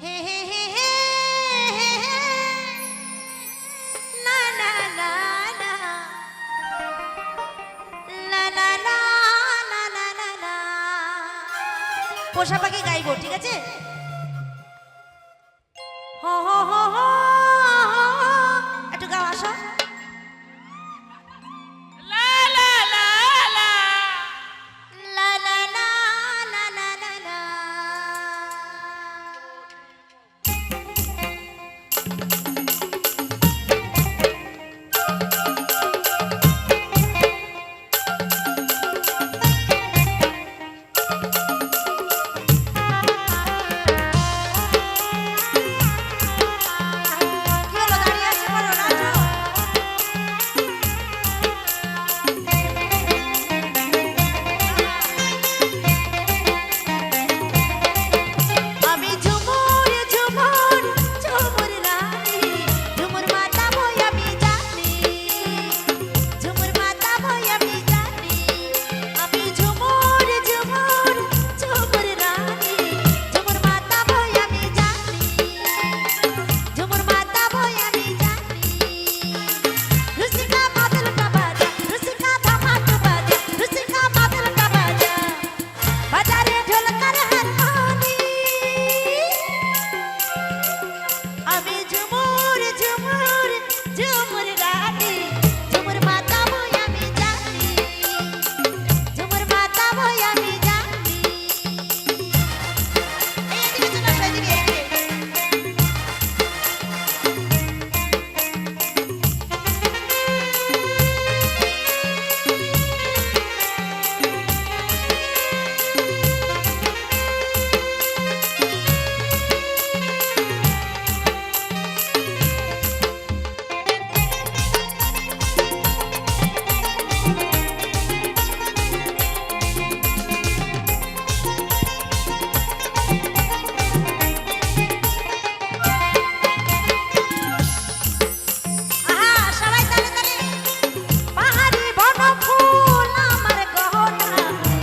হে হে হে হে না না না না লা লা লা লা লা লা লা। পোষা পাখি গাইবো, ঠিক আছে? হ হ হ হ একটু গাও, আসো। লা লা লা লা লা লা লা লা লা লা লা। কি হলো, দাঁড়িয়ে আছো? বলো, নাচো। আমি ঝুমুর ঝুমুর ঝুমুর রানী, ঝুমুর মাতা বই আমি জানি, ঝুমুর মাতা বই আমি জানি। আমি ঝুমুর ঝুমুর ঝুমুর রানী, ঝুমুর মাতা বই আমি জানি, ঝুমুর মাতা বই আমি জানি। রুসিকা মাদল কা বাজা, রুসিকা ধামাক বাজা, রুসিকা মাদল কা বাজা, বাজারে ঢোল कर হারমোনি। আমি ঝুমুর ঝুমুর ঝুমুর রানী, ঝুমুর মাতা বই আমি জানি, ঝুমুর মাতা বই আমি জানি। এদিকে চলে আসো, এদিকে, এদিকে। আহা, সবাই তালে তালে। পাহাড়ি বনফুল আমার গহনা,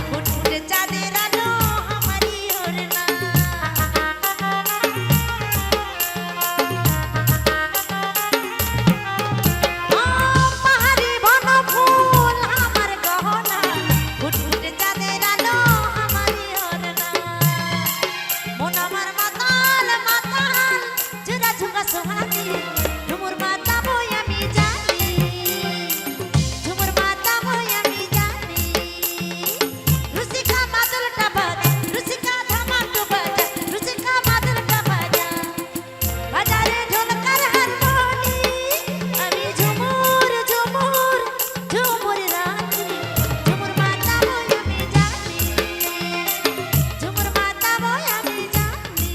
ফুটফুটে চাঁদের আলো আমারই ওড়না। পাহাড়ি বনফুল আমার গহনা, ফুটফুটে চাঁদের আলো আমারই ওড়না। মন আমার মাতাল মাতাল, জুরা ঝুমা সোহানি, ঝুমুর মাতা বই আমি জানি, ঝুমুর মাতা বই আমি জানি। রুসিকা মাদলটা বাজা, রুসিকা ধামাক বাজা, রুসিকা মাদলটা বাজা, বাজারে ঢোল कर হারমোনি। আমি ঝুমুর ঝুমুর ঝুমুর রানী, ঝুমুর মাতা বই আমি জানি, ঝুমুর মাতা বই আমি জানি।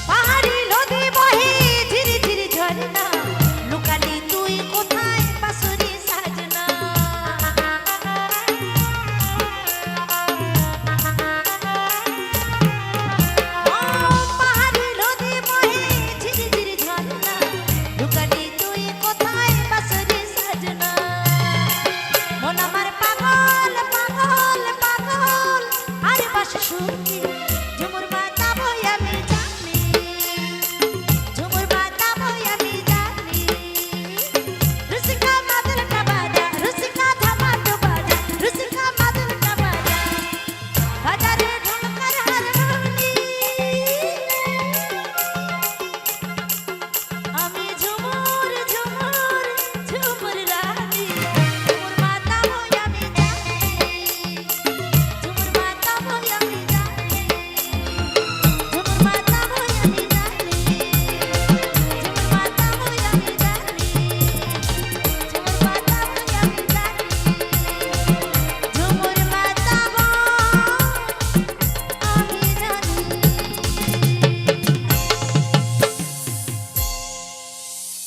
পাহাড়ি নদী বহে ঝিরি ঝিরি ঝরনা, লুকালি তুই কোথায় বাঁশরি সাজনা। পাহাড়ি নদী বহে ঝিরি ঝিরি ঝরনা, লুকালি তুই কোথায় বাঁশরি সাজনা। মন আমার পাগল পাগল পাগল, আর বাঁশি সুরে